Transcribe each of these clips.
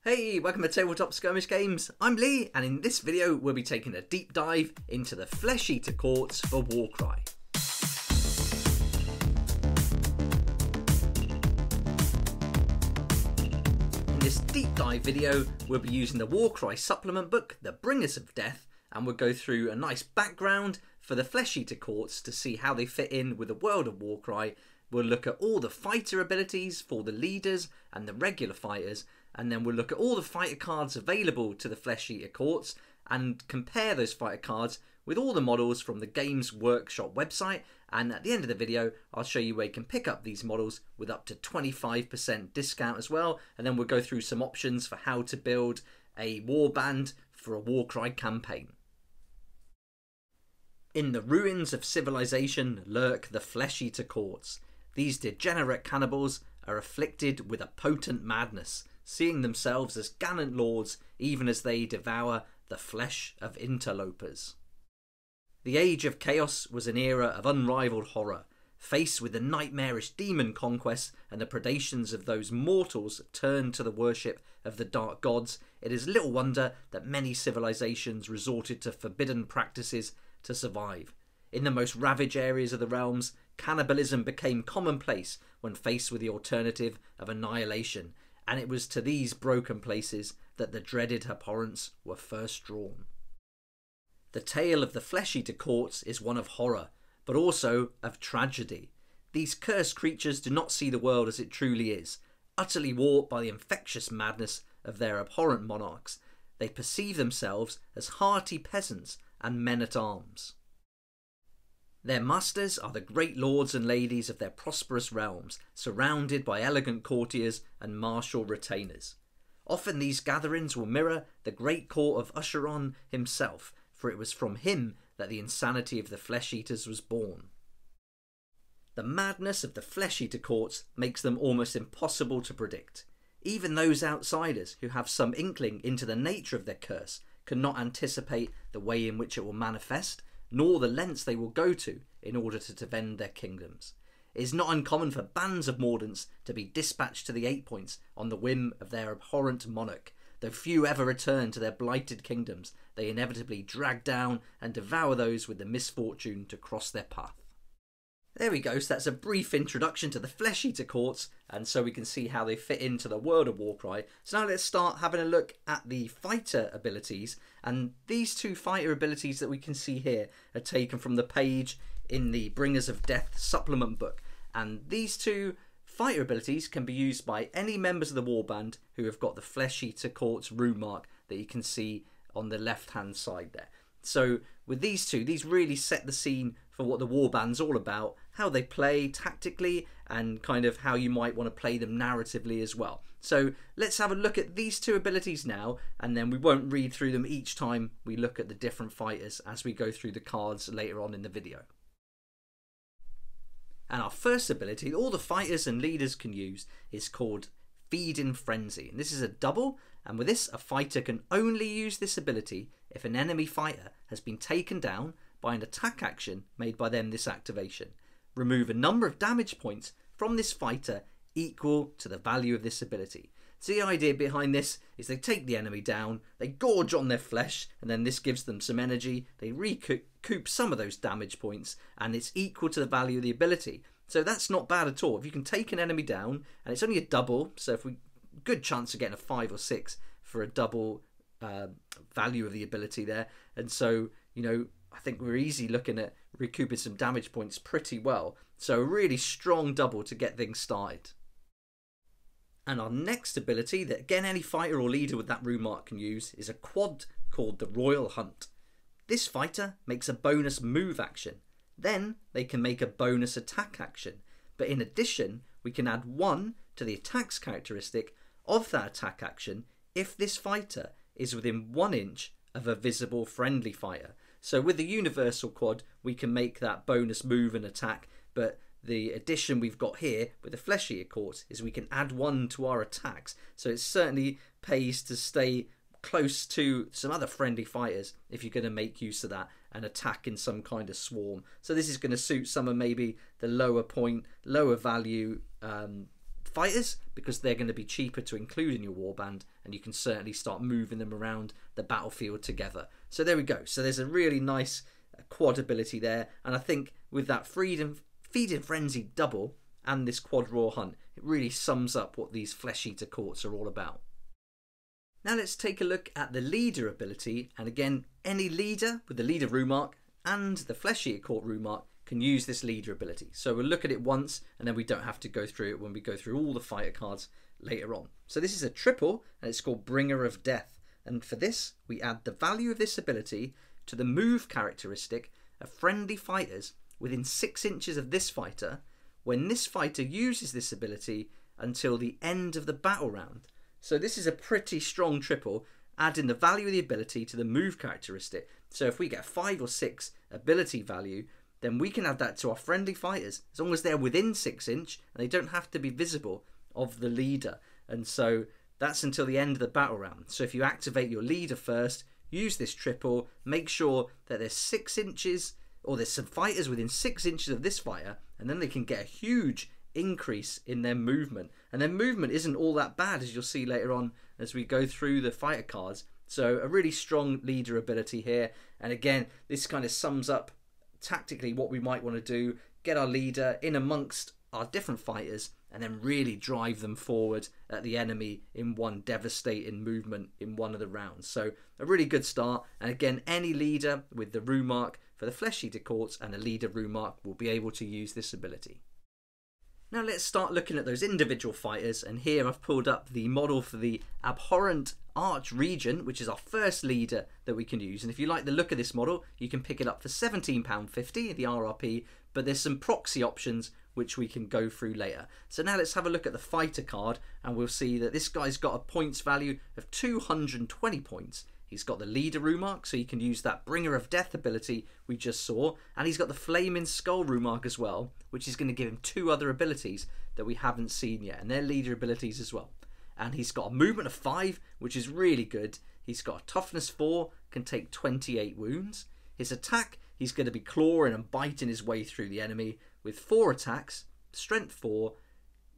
Hey, welcome to Tabletop Skirmish Games. I'm Lee, and in this video we'll be taking a deep dive into the Flesh Eater courts for Warcry. In this deep dive video we'll be using the Warcry supplement book, The Bringers of Death, and we'll go through a nice background for the Flesh Eater courts to see how they fit in with the world of Warcry. We'll look at all the fighter abilities for the leaders and the regular fighters, and then we'll look at all the fighter cards available to the Flesh Eater courts and compare those fighter cards with all the models from the Games Workshop website. And at the end of the video I'll show you where you can pick up these models with up to 25% discount as well, and then we'll go through some options for how to build a warband for a Warcry campaign. In the ruins of civilization lurk the Flesh Eater courts. These degenerate cannibals are afflicted with a potent madness, seeing themselves as gallant lords even as they devour the flesh of interlopers. The Age of Chaos was an era of unrivaled horror. Faced with the nightmarish demon conquest and the predations of those mortals turned to the worship of the dark gods, it is little wonder that many civilizations resorted to forbidden practices to survive. In the most ravaged areas of the realms, cannibalism became commonplace when faced with the alternative of annihilation, and it was to these broken places that the dreaded abhorrents were first drawn. The tale of the Flesh Eater courts is one of horror, but also of tragedy. These cursed creatures do not see the world as it truly is. Utterly warped by the infectious madness of their abhorrent monarchs, they perceive themselves as hearty peasants and men-at-arms. Their masters are the great lords and ladies of their prosperous realms, surrounded by elegant courtiers and martial retainers. Often these gatherings will mirror the great court of Usheron himself, for it was from him that the insanity of the Flesh Eaters was born. The madness of the Flesh Eater courts makes them almost impossible to predict. Even those outsiders who have some inkling into the nature of their curse cannot anticipate the way in which it will manifest, nor the lengths they will go to in order to defend their kingdoms. It is not uncommon for bands of mordants to be dispatched to the 8 points on the whim of their abhorrent monarch. Though few ever return to their blighted kingdoms, they inevitably drag down and devour those with the misfortune to cross their path. There we go, so that's a brief introduction to the Flesh Eater courts, and so we can see how they fit into the world of Warcry. So now let's start having a look at the fighter abilities, and these two fighter abilities that we can see here are taken from the page in the Bringers of Death supplement book, and these two fighter abilities can be used by any members of the Warband who have got the Flesh Eater courts rune mark that you can see on the left hand side there. So with these two, these really set the scene for what the Warband's all about, how they play tactically, and kind of how you might want to play them narratively as well. So let's have a look at these two abilities now, and then we won't read through them each time we look at the different fighters as we go through the cards later on in the video. And our first ability that all the fighters and leaders can use is called Feed in Frenzy. And this is a double, and with this a fighter can only use this ability if an enemy fighter has been taken down by an attack action made by them this activation. Remove a number of damage points from this fighter equal to the value of this ability. So the idea behind this is they take the enemy down, they gorge on their flesh, and then this gives them some energy, they recoup some of those damage points, and it's equal to the value of the ability. So that's not bad at all. If you can take an enemy down, and it's only a double, so if we good chance of getting a 5 or 6 for a double value of the ability there, and so, you know, I think we're easy looking at recouping some damage points pretty well. So a really strong double to get things started. And our next ability that again any fighter or leader with that rune mark can use is a quad called the Royal Hunt. This fighter makes a bonus move action. Then they can make a bonus attack action. But in addition, we can add 1 to the attacks characteristic of that attack action if this fighter is within 1 inch of a visible friendly fighter. So with the universal quad, we can make that bonus move and attack, but the addition we've got here with the Flesh Eater courts is we can add 1 to our attacks. So it certainly pays to stay close to some other friendly fighters if you're going to make use of that and attack in some kind of swarm. So this is going to suit some of maybe the lower point, lower value fighters, because they're going to be cheaper to include in your warband, and you can certainly start moving them around the battlefield together. So there we go. So there's a really nice quad ability there, and I think with that Feeding Frenzy double and this quad raw hunt, it really sums up what these Flesh Eater courts are all about. Now let's take a look at the leader ability, and again, any leader with the leader rune mark and the Flesh Eater court rune mark can use this leader ability. So we'll look at it once, and then we don't have to go through it when we go through all the fighter cards later on. So this is a triple, and it's called Bringer of Death, and for this we add the value of this ability to the move characteristic of friendly fighters within 6 inches of this fighter when this fighter uses this ability until the end of the battle round. So this is a pretty strong triple, adding the value of the ability to the move characteristic. So if we get 5 or 6 ability value, then we can add that to our friendly fighters as long as they're within 6 inch and they don't have to be visible of the leader. And so that's until the end of the battle round. So if you activate your leader first, use this triple, make sure that there's 6 inches, or there's some fighters within 6 inches of this fighter, and then they can get a huge increase in their movement. And their movement isn't all that bad, as you'll see later on as we go through the fighter cards. So a really strong leader ability here. And again, this kind of sums up tactically what we might want to do, get our leader in amongst our different fighters and then really drive them forward at the enemy in one devastating movement in one of the rounds. So a really good start, and again, any leader with the rune mark for the Flesh Eater courts and a leader rune mark will be able to use this ability. Now let's start looking at those individual fighters, and here I've pulled up the model for the Abhorrent Arch Region, which is our first leader that we can use. And if you like the look of this model, you can pick it up for £17.50 at the RRP, but there's some proxy options which we can go through later. So now let's have a look at the fighter card, and we'll see that this guy's got a points value of 220 points. He's got the leader rune mark, so you can use that Bringer of Death ability we just saw, and he's got the Flaming Skull rune mark as well, which is going to give him 2 other abilities that we haven't seen yet, and they're leader abilities as well. And he's got a movement of 5, which is really good. He's got a toughness 4, can take 28 wounds. His attack, he's going to be clawing and biting his way through the enemy with 4 attacks, strength 4,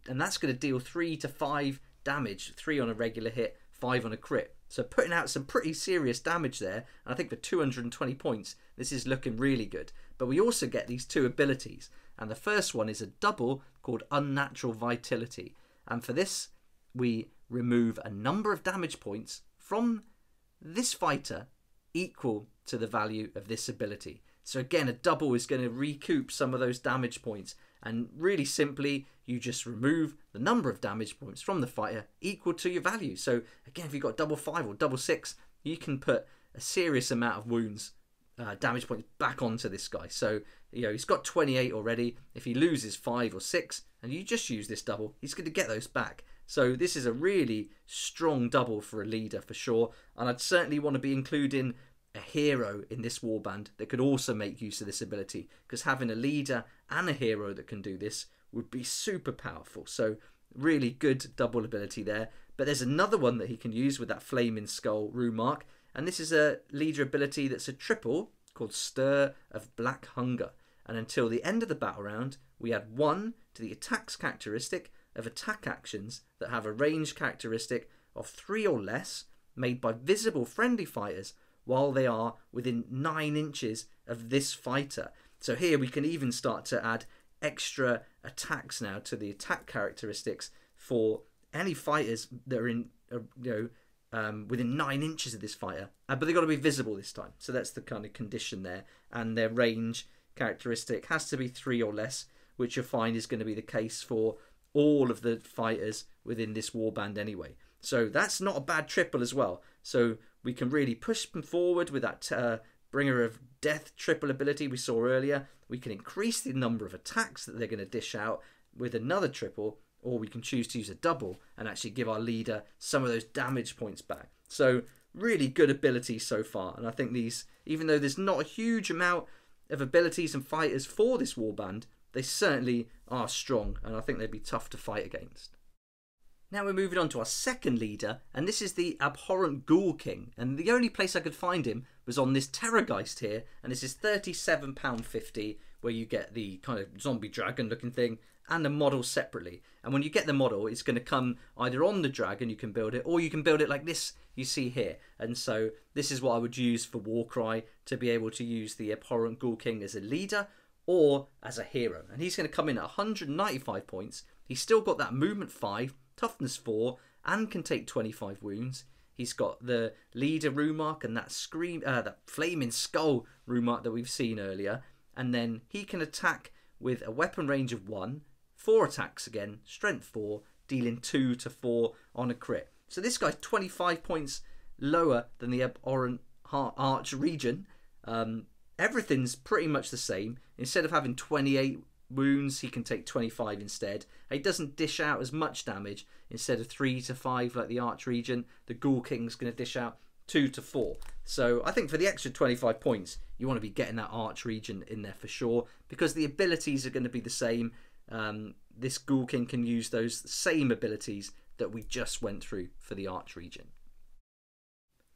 and that's going to deal 3 to 5 damage, 3 on a regular hit, 5 on a crit. So putting out some pretty serious damage there, and I think for 220 points, this is looking really good. But we also get these 2 abilities, and the first one is a double called Unnatural Vitality. And for this, we remove a number of damage points from this fighter equal to the value of this ability. So again, a double is going to recoup some of those damage points, and really simply, you just remove the number of damage points from the fighter equal to your value. So again, if you've got double 5 or double 6, you can put a serious amount of wounds, damage points back onto this guy. So, you know, he's got 28 already. If he loses 5 or 6 and you just use this double, he's going to get those back. So this is a really strong double for a leader for sure. And I'd certainly want to be including a hero in this warband that could also make use of this ability, because having a leader and a hero that can do this would be super powerful. So really good double ability there. But there's another one that he can use with that Flaming Skull rune mark, and this is a leader ability that's a triple called Stir of Black Hunger. And until the end of the battle round, we add 1 to the attacks characteristic of attack actions that have a range characteristic of 3 or less made by visible friendly fighters while they are within 9 inches of this fighter. So here we can even start to add extra attacks now to the attack characteristics for any fighters that are in, within 9 inches of this fighter, but they've got to be visible this time. So that's the kind of condition there, and their range characteristic has to be 3 or less, which you'll find is going to be the case for all of the fighters within this warband anyway. So that's not a bad triple as well. So we can really push them forward with that Bringer of Death triple ability we saw earlier. We can increase the number of attacks that they're going to dish out with another triple, or we can choose to use a double and actually give our leader some of those damage points back. So really good ability so far. And I think these, even though there's not a huge amount of abilities and fighters for this warband, they certainly are strong, and I think they'd be tough to fight against. Now we're moving on to our second leader, and this is the Abhorrent Ghoul King, and the only place I could find him was on this Terrorgeist here, and this is £37.50 where you get the kind of zombie dragon looking thing and a model separately. And when you get the model, it's going to come either on the dragon, you can build it, or you can build it like this you see here. And so this is what I would use for Warcry, to be able to use the Abhorrent Ghoul King as a leader or as a hero. And he's going to come in at 195 points. He's still got that movement 5, toughness 4, and can take 25 wounds. He's got the leader rune mark and that that flaming skull rune mark that we've seen earlier. And then he can attack with a weapon range of 1, 4 attacks again, strength 4, dealing 2 to 4 on a crit. So this guy's 25 points lower than the Abhorrent Arch Regent. Everything's pretty much the same. Instead of having 28 wounds, he can take 25 instead. He doesn't dish out as much damage. Instead of 3 to 5 like the Arch Regent, the Ghoul King's going to dish out 2 to 4. So I think for the extra 25 points, you want to be getting that Arch Regent in there for sure, because the abilities are going to be the same. This Ghoul King can use those same abilities that we just went through for the Arch Regent.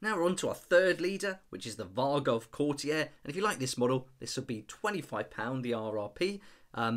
Now we're on to our third leader, which is the Varghulf Courtier. And if you like this model, this will be £25 the RRP.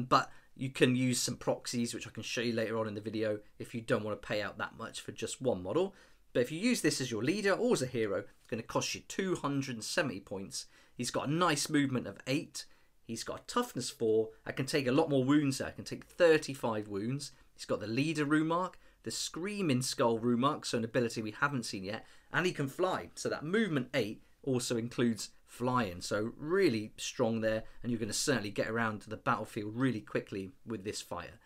But you can use some proxies, which I can show you later on in the video, if you don't want to pay out that much for just one model. But if you use this as your leader or as a hero, it's going to cost you 270 points. He's got a nice movement of 8. He's got a toughness 4. I can take a lot more wounds there. I can take 35 wounds. He's got the leader rune mark, the screaming skull rune mark, so an ability we haven't seen yet. And he can fly. So that movement 8 also includes flying. So really strong there. And you're going to certainly get around to the battlefield really quickly with this fighter.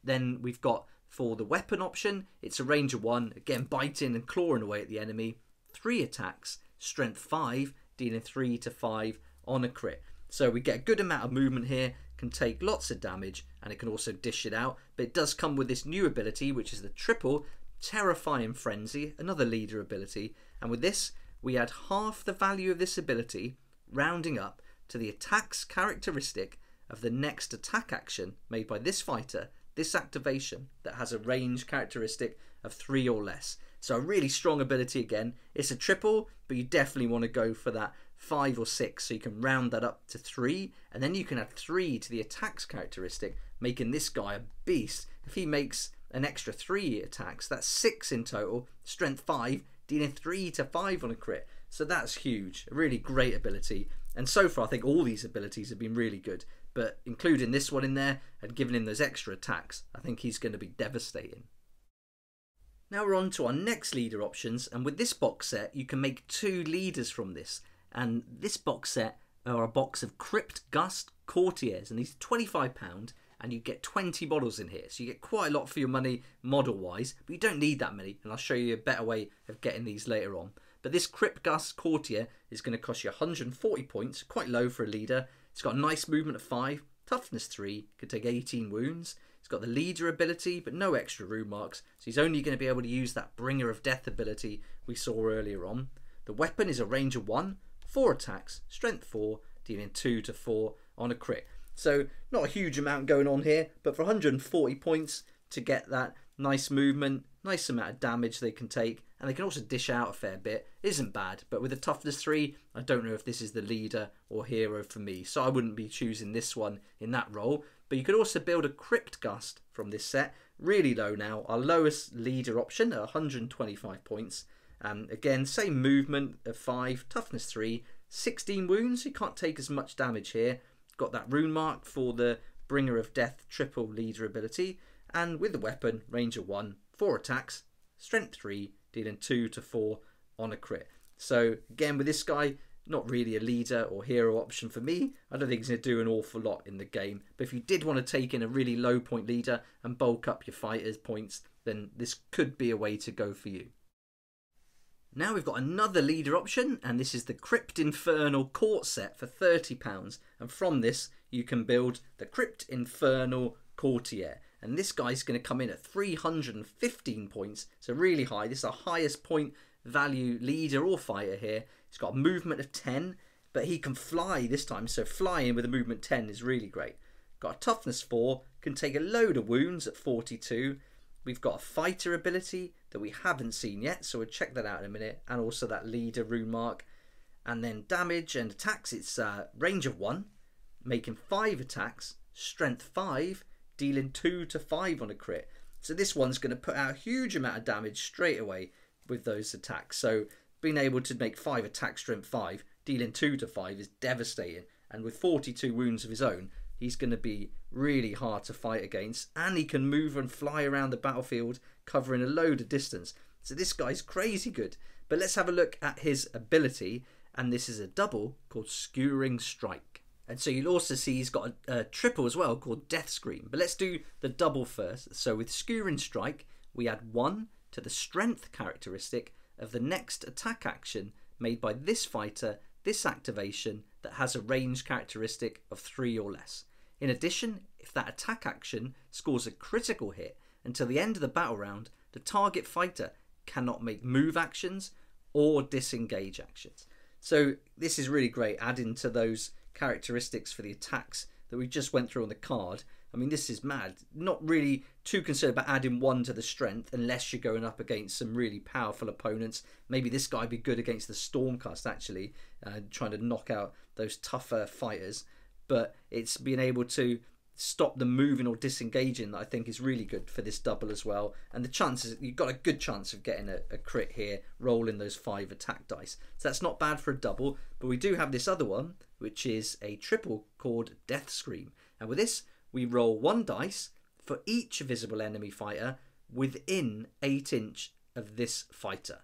Then we've got, for the weapon option, it's a range of 1. Again, biting and clawing away at the enemy. 3 attacks, strength 5, dealing 3 to 5 on a crit. So we get a good amount of movement here, can take lots of damage, and it can also dish it out. But it does come with this new ability, which is the triple Terrifying Frenzy, another leader ability. And with this, we add half the value of this ability, rounding up to the attack's characteristic of the next attack action made by this fighter, this activation that has a range characteristic of 3 or less. So a really strong ability again. It's a triple, but you definitely want to go for that 5 or 6, so you can round that up to 3, and then you can add 3 to the attack's characteristic, making this guy a beast. If he makes an extra 3 attacks, that's 6 in total, strength 5, dealing 3 to 5 on a crit. So that's huge, a really great ability. And so far I think all these abilities have been really good, but including this one in there and giving him those extra attacks, I think he's going to be devastating. Now we're on to our next leader options, and with this box set you can make 2 leaders from this. And this box set are a box of CRYPT Courtiers, and these are £25, and you get 20 models in here. So you get quite a lot for your money model wise, but you don't need that many, and I'll show you a better way of getting these later on. But this CRYPT Courtier is going to cost you 140 points, quite low for a leader. It's got a nice movement of 5, toughness 3, could take 18 wounds. It's got the leader ability, but no extra rune marks, so he's only going to be able to use that Bringer of Death ability we saw earlier on. The weapon is a range of 1, 4 attacks, strength 4, dealing 2 to 4 on a crit. So not a huge amount going on here, but for 140 points to get that nice movement, nice amount of damage they can take, and they can also dish out a fair bit, isn't bad. But with a toughness 3, I don't know if this is the leader or hero for me, so I wouldn't be choosing this one in that role. But you could also build a CRYPT from this set, really low now, our lowest leader option at 125 points. Again, same movement of 5, toughness 3, 16 wounds, you can't take as much damage here. Got that rune mark for the Bringer of Death triple leader ability, and with the weapon, range of 1, 4 attacks, strength 3, dealing 2 to 4 on a crit. So again, with this guy, not really a leader or hero option for me. I don't think he's going to do an awful lot in the game, but if you did want to take in a really low point leader and bulk up your fighters' points, then this could be a way to go for you. Now we've got another leader option, and this is the INFERNAL Court set for £30, and from this you can build the INFERNAL Courtier, and this guy's going to come in at 315 points, so really high. This is our highest point value leader or fighter here. He's got a movement of 10, but he can fly this time, so flying with a movement 10 is really great. Got a toughness 4, can take a load of wounds at 42. We've got a fighter ability that we haven't seen yet, so we'll check that out in a minute, and also that leader rune mark. And then damage and attacks, it's range of 1, making 5 attacks, strength 5, dealing 2 to 5 on a crit. So this one's going to put out a huge amount of damage straight away with those attacks. So being able to make 5 attack, strength 5, dealing 2 to 5 is devastating. And with 42 wounds of his own, he's going to be really hard to fight against. And he can move and fly around the battlefield, covering a load of distance. So this guy's crazy good. But let's have a look at his ability. And this is a double called Skewering Strike. And so you'll also see he's got a triple as well called Death Scream. But let's do the double first. So with Skewering Strike, we add 1 to the strength characteristic of the next attack action made by this fighter, this activation that has a range characteristic of 3 or less. In addition, if that attack action scores a critical hit until the end of the battle round, the target fighter cannot make move actions or disengage actions. So this is really great, adding to those characteristics for the attacks that we just went through on the card. I mean, this is mad. Not really too concerned about adding 1 to the strength unless you're going up against some really powerful opponents. Maybe this guy would be good against the Stormcast, actually, trying to knock out those tougher fighters. But it's being able to stop them moving or disengaging that I think is really good for this double as well. And the chances, you've got a good chance of getting a crit here, rolling those 5 attack dice. So that's not bad for a double. But we do have this other one, which is a triple called Death Scream. And with this, we roll 1 dice for each visible enemy fighter within 8 inch of this fighter.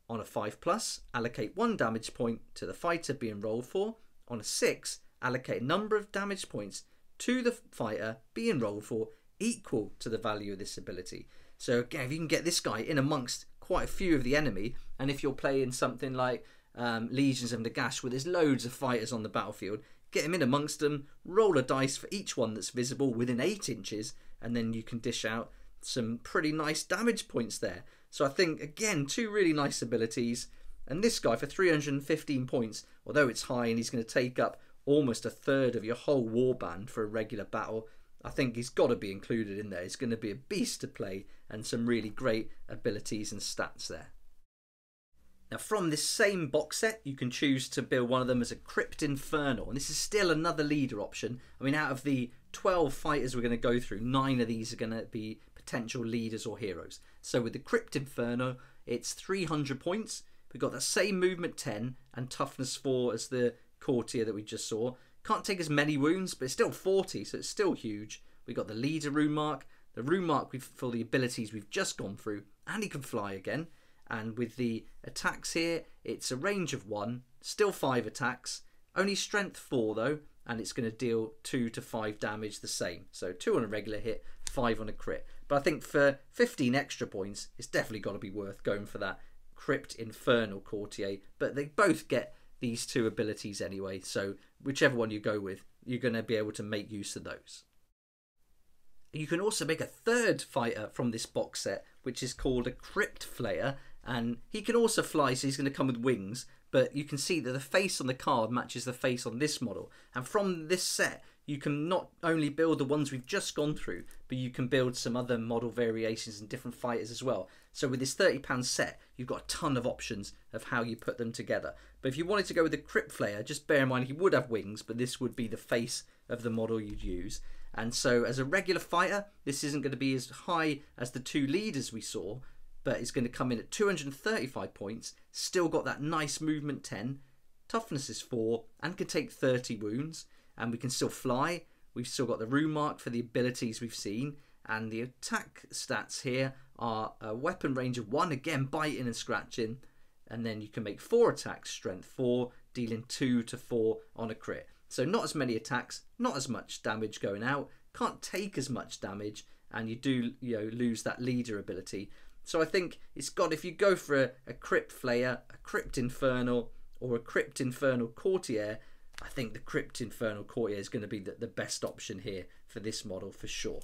On a 5+, allocate 1 damage point to the fighter being rolled for. On a 6, allocate a number of damage points to the fighter being rolled for equal to the value of this ability. So again, if you can get this guy in amongst quite a few of the enemy, and if you're playing something like Legions of Nagash where there's loads of fighters on the battlefield, get him in amongst them, roll a dice for each one that's visible within 8 inches, and then you can dish out some pretty nice damage points there. So I think, again, 2 really nice abilities. And this guy for 315 points, although it's high and he's going to take up almost a third of your whole warband for a regular battle, I think he's got to be included in there. He's going to be a beast to play and some really great abilities and stats there. Now from this same box set, you can choose to build one of them as a CRYPT INFERNAL, and this is still another leader option. I mean, out of the 12 fighters we're going to go through, 9 of these are going to be potential leaders or heroes. So with the CRYPT INFERNAL, it's 300 points. We've got that same movement 10 and toughness 4 as the courtier that we just saw. Can't take as many wounds, but it's still 40, so it's still huge. We've got the leader rune mark, the rune mark for the abilities we've just gone through, and he can fly again. And with the attacks here, it's a range of 1, still 5 attacks, only strength 4 though, and it's going to deal 2 to 5 damage the same. So 2 on a regular hit, 5 on a crit. But I think for 15 extra points, it's definitely got to be worth going for that CRYPT INFERNAL courtier. But they both get these 2 abilities anyway, so whichever one you go with, you're going to be able to make use of those. You can also make a third fighter from this box set, which is called a Crypt FLAYER, and he can also fly, so he's going to come with wings, but you can see that the face on the card matches the face on this model. And from this set, you can not only build the ones we've just gone through, but you can build some other model variations and different fighters as well. So with this £30 set, you've got a ton of options of how you put them together. But if you wanted to go with the Crypt FLAYER, just bear in mind he would have wings, but this would be the face of the model you'd use. And so as a regular fighter, this isn't going to be as high as the 2 leaders we saw, but it's going to come in at 235 points, still got that nice movement 10, toughness is 4, and can take 30 wounds, and we can still fly. We've still got the rune mark for the abilities we've seen, and the attack stats here are a weapon range of 1, again biting and scratching, and then you can make 4 attacks, strength 4, dealing 2 to 4 on a crit. So not as many attacks, not as much damage going out, can't take as much damage, and you do lose that leader ability. So I think it's got, if you go for a Crypt FLAYER, a Crypt INFERNAL, or a Crypt INFERNAL courtier, I think the Crypt INFERNAL courtier is going to be the best option here for this model for sure.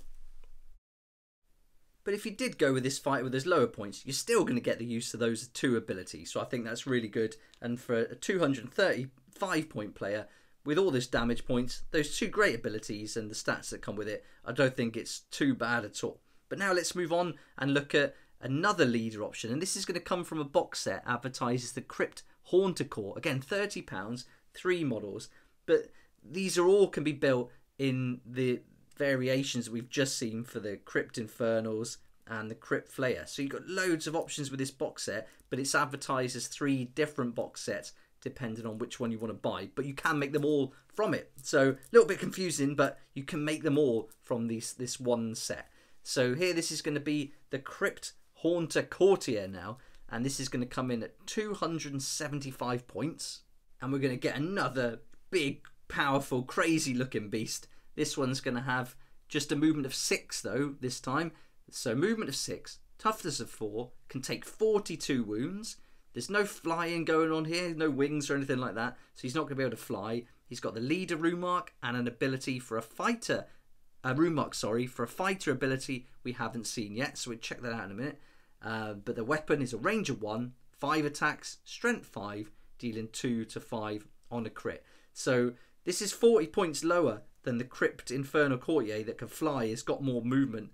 But if you did go with this fighter with those lower points, you're still going to get the use of those 2 abilities. So I think that's really good. And for a 235 point player, with all this damage points, those 2 great abilities and the stats that come with it, I don't think it's too bad at all. But now let's move on and look at another leader option, and this is going to come from a box set advertised as the CRYPT Haunter Core. Again, £30, 3 models, but these are all can be built in the variations that we've just seen for the CRYPT Infernals and the CRYPT FLAYER. So you've got loads of options with this box set, but it's advertised as 3 different box sets depending on which one you want to buy, but you can make them all from it. So a little bit confusing, but you can make them all from this one set. So here, this is going to be the CRYPT Haunter Courtier now, and this is going to come in at 275 points, and we're going to get another big, powerful, crazy looking beast. This one's going to have just a movement of 6 though this time. So movement of 6, toughness of 4, can take 42 wounds. There's no flying going on here, no wings or anything like that, so he's not going to be able to fly. He's got the leader rune mark and an ability for a fighter, for a fighter ability we haven't seen yet, so we'll check that out in a minute. But the weapon is a range of 1, 5 attacks, strength 5, dealing 2 to 5 on a crit. So this is 40 points lower than the CRYPT Infernal Courtier that can fly. It's got more movement.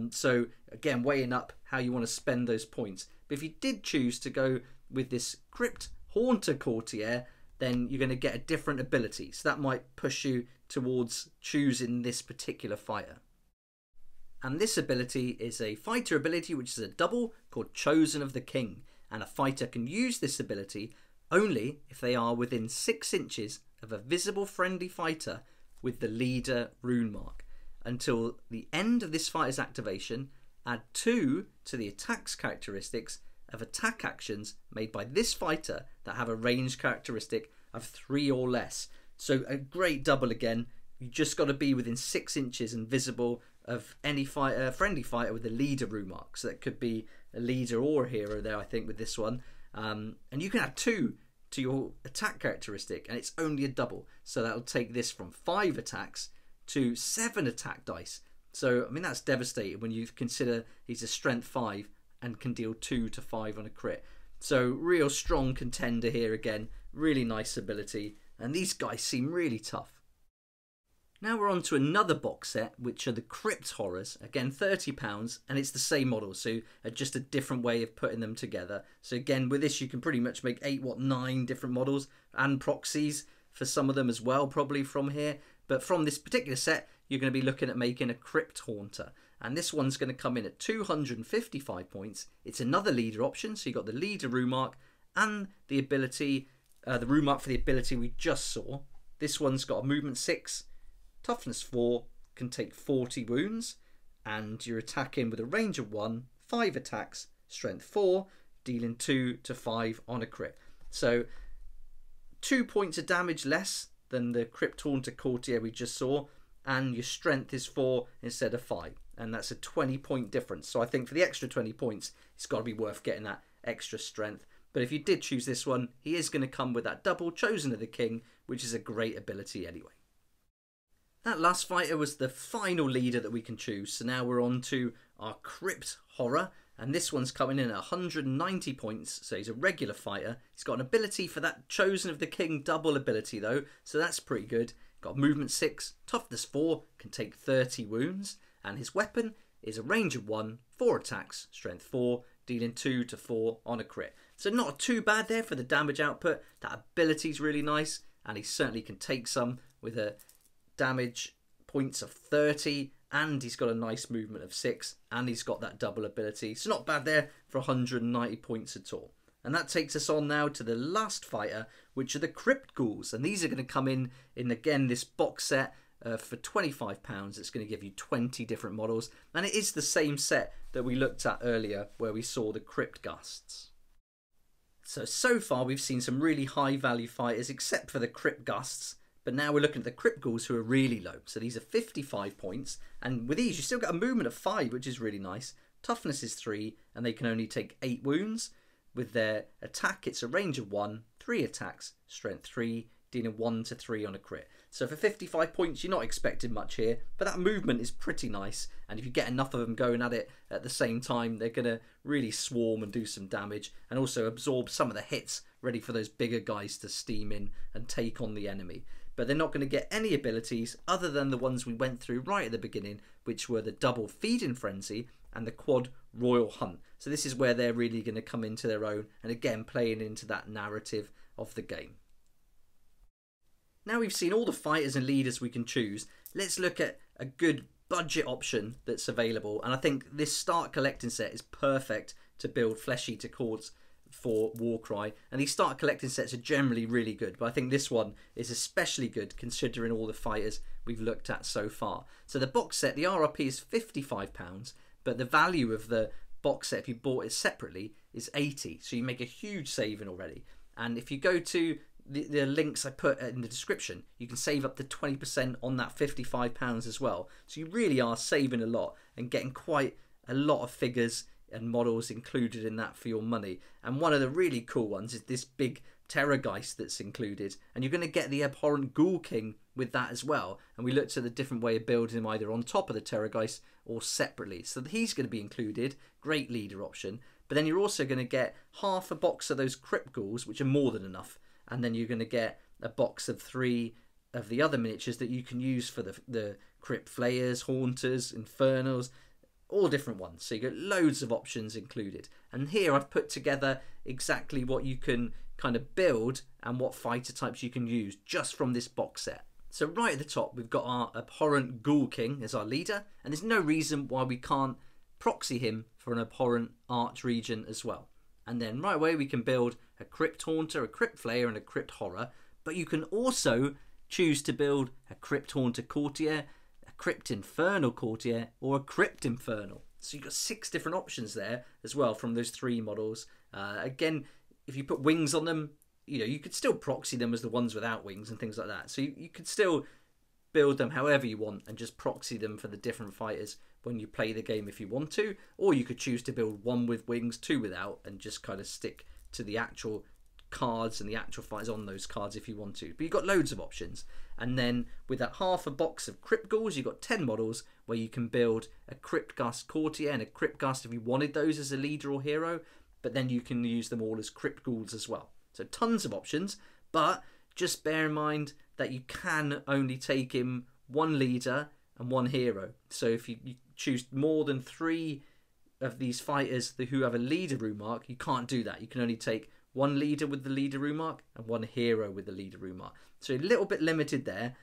So again, weighing up how you want to spend those points. But if you did choose to go with this CRYPT Haunter Courtier, then you're going to get a different ability. So that might push you towards choosing this particular fighter. And this ability is a fighter ability, which is a double called Chosen of the King. And a fighter can use this ability only if they are within 6 inches of a visible friendly fighter with the leader rune mark. Until the end of this fighter's activation, add 2 to the attacks characteristics of attack actions made by this fighter that have a range characteristic of 3 or less. So a great double again. You just got to be within 6 inches and visible of any fighter, friendly fighter with the leader rune mark. So that could be a leader or a hero there, I think, with this one. And you can add 2 to your attack characteristic, and it's only a double. So that'll take this from 5 attacks to 7 attack dice. So, I mean, that's devastating when you consider he's a strength 5 and can deal 2 to 5 on a crit. So, real strong contender here again. Really nice ability. And these guys seem really tough. Now we're on to another box set, which are the CRYPT Horrors. Again, £30, and it's the same model, so just a different way of putting them together. So again, with this, you can pretty much make 9 different models, and proxies for some of them as well, probably from here. But from this particular set, you're going to be looking at making a CRYPT Haunter. And this one's going to come in at 255 points. It's another leader option, so you've got the leader rune mark and the ability, the rune mark for the ability we just saw. This one's got a movement 6, toughness 4, can take 40 wounds, and you're attacking with a range of 1, 5 attacks, strength 4, dealing 2 to 5 on a crit. So 2 points of damage less than the CRYPT Haunter Courtier we just saw, and your strength is 4 instead of 5, and that's a 20-point difference. So I think for the extra 20 points, it's got to be worth getting that extra strength. But if you did choose this one, he is going to come with that double Chosen of the King, which is a great ability anyway. That last fighter was the final leader that we can choose. So now we're on to our CRYPT Horror. And this one's coming in at 190 points. So he's a regular fighter. He's got an ability for that Chosen of the King double ability though. So that's pretty good. Got movement 6, toughness 4, can take 30 wounds. And his weapon is a range of 1, 4 attacks, strength 4, dealing 2 to 4 on a crit. So not too bad there for the damage output. That ability's really nice. And he certainly can take some with a damage points of 30, and he's got a nice movement of 6, and he's got that double ability, so not bad there for 190 points at all. And that takes us on now to the last fighter, which are the Crypt Ghouls, and these are going to come in again this box set for £25. It's going to give you 20 different models, and it is the same set that we looked at earlier where we saw the Crypt Ghasts. So far we've seen some really high value fighters except for the Crypt Ghasts. But now we're looking at the Crypt Ghouls, who are really low. So these are 55 points. And with these, you still get a movement of 5, which is really nice. Toughness is 3, and they can only take 8 wounds. With their attack, it's a range of 1, 3 attacks, strength 3, dealing 1 to 3 on a crit. So for 55 points, you're not expecting much here. But that movement is pretty nice. And if you get enough of them going at it at the same time, they're going to really swarm and do some damage. And also absorb some of the hits, ready for those bigger guys to steam in and take on the enemy. But they're not going to get any abilities other than the ones we went through right at the beginning, which were the double Feeding Frenzy and the quad Royal Hunt. So this is where they're really going to come into their own, and again playing into that narrative of the game. Now we've seen all the fighters and leaders we can choose, let's look at a good budget option that's available. And I think this start collecting set is perfect to build Flesh Eater Courts for Warcry. And these start collecting sets are generally really good, but I think this one is especially good considering all the fighters we've looked at so far. So the box set, the RRP is £55, but the value of the box set, if you bought it separately, is £80. So you make a huge saving already. And if you go to the links I put in the description, you can save up to 20% on that £55 as well. So you really are saving a lot and getting quite a lot of figures and models included in that for your money. And one of the really cool ones is this big Terrorgeist that's included, and you're going to get the Abhorrent Ghoul King with that as well. And we looked at the different way of building him, either on top of the Terrorgeist or separately. So he's going to be included, great leader option. But then you're also going to get half a box of those Crypt Ghouls, which are more than enough. And then you're going to get a box of 3 of the other miniatures that you can use for the Crypt Flayers, Haunters, Infernals, all different ones. So you get loads of options included. And here I've put together exactly what you can kind of build and what fighter types you can use just from this box set. So right at the top we've got our Abhorrent Ghoul King as our leader, and there's no reason why we can't proxy him for an Abhorrent Arch Regent as well. And then right away we can build a Crypt Haunter, a Crypt Flayer and a Crypt Horror, but you can also choose to build a Crypt Haunter Courtier, a Crypt Infernal Courtier or a Crypt Infernal. So you've got 6 different options there as well from those 3 models. Again, if you put wings on them, you know, you could still proxy them as the ones without wings and things like that. So you could still build them however you want and just proxy them for the different fighters when you play the game if you want to, or you could choose to build 1 with wings, 2 without, and just kind of stick to the actual cards and the actual fighters on those cards if you want to. But you've got loads of options. And then with that half a box of Crypt Ghouls, you've got 10 models where you can build a Crypt Ghast Courtier and a Crypt Ghast if you wanted those as a leader or hero, but then you can use them all as Crypt Ghouls as well. So tons of options, but just bear in mind that you can only take in 1 leader and 1 hero. So if you choose more than 3 of these fighters who have a leader mark, you can't do that. You can only take 1 leader with the leader mark and 1 hero with the leader mark. So a little bit limited there,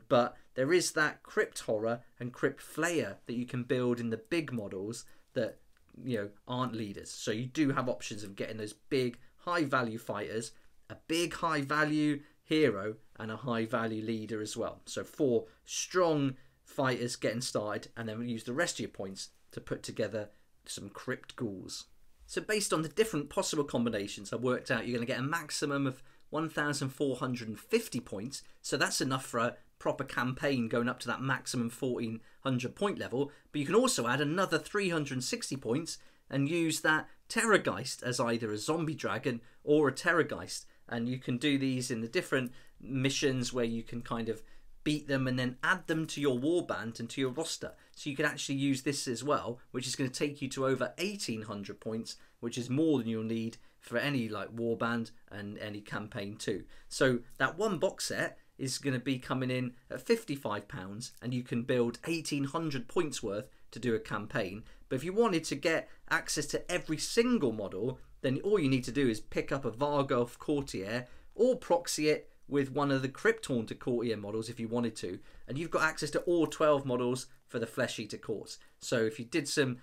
but there is that Crypt Horror and Crypt Flayer that you can build in the big models that, you know, aren't leaders. So you do have options of getting those big high value fighters, a big high value hero and a high value leader as well. So 4 strong fighters getting started, and then use the rest of your points to put together some Crypt Ghouls. So based on the different possible combinations I worked out, you're going to get a maximum of 1,450 points. So that's enough for a proper campaign going up to that maximum 1,400 point level. But you can also add another 360 points and use that Terrorgeist as either a zombie dragon or a Terrorgeist. And you can do these in the different missions where you can kind of beat them and then add them to your warband and to your roster. So you can actually use this as well, which is going to take you to over 1,800 points, which is more than you'll need for any like warband and any campaign too. So that one box set is going to be coming in at £55, and you can build 1,800 points worth to do a campaign. But if you wanted to get access to every single model, then all you need to do is pick up a Varghulf Courtier or proxy it with one of the Crypt Haunter Courtier models if you wanted to, and you've got access to all 12 models for the Flesh Eater Courts. So if you did some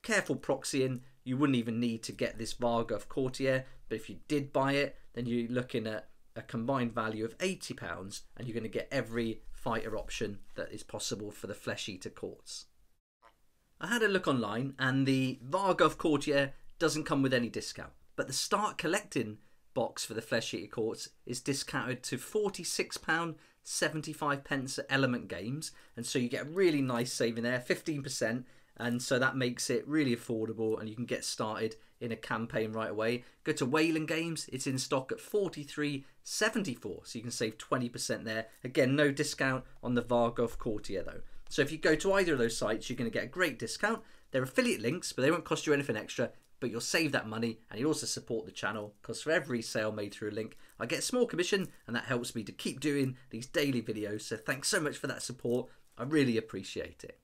careful proxying, you wouldn't even need to get this Varghulf Courtier, but if you did buy it, then you're looking at a combined value of £80, and you're going to get every fighter option that is possible for the Flesh Eater Courts. I had a look online, and the Varghulf Courtier doesn't come with any discount, but the start collecting box for the Flesh Eater Courts is discounted to £46.75 at Element Games, and so you get a really nice saving there, 15%, and so that makes it really affordable, and you can get started in a campaign right away. Go to Wayland Games, it's in stock at £43.74, so you can save 20% there. Again, no discount on the Varghulf Courtier though. So if you go to either of those sites, you're going to get a great discount. They're affiliate links, but they won't cost you anything extra, but you'll save that money, and you'll also support the channel, because for every sale made through a link, I get a small commission, and that helps me to keep doing these daily videos. So thanks so much for that support. I really appreciate it.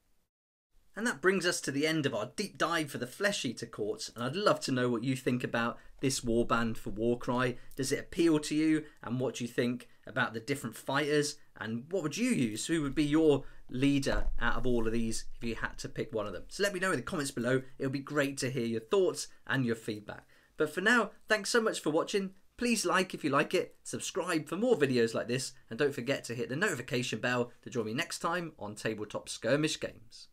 And that brings us to the end of our deep dive for the Flesh Eater Courts, and I'd love to know what you think about this warband for Warcry. Does it appeal to you, and what do you think about the different fighters, and what would you use? Who would be your leader out of all of these if you had to pick one of them? So let me know in the comments below. It would be great to hear your thoughts and your feedback. But for now, thanks so much for watching. Please like if you like it, subscribe for more videos like this, and don't forget to hit the notification bell to join me next time on Tabletop Skirmish Games.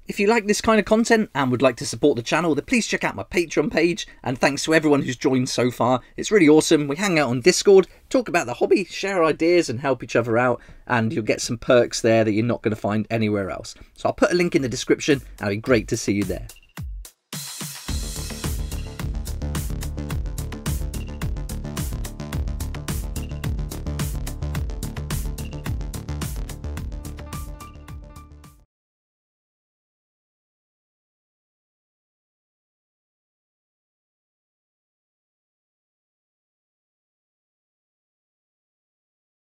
If you like this kind of content and would like to support the channel, then please check out my Patreon page, and thanks to everyone who's joined so far. It's really awesome. We hang out on Discord, talk about the hobby, share ideas and help each other out, and you'll get some perks there that you're not going to find anywhere else. So I'll put a link in the description, and it'd be great to see you there.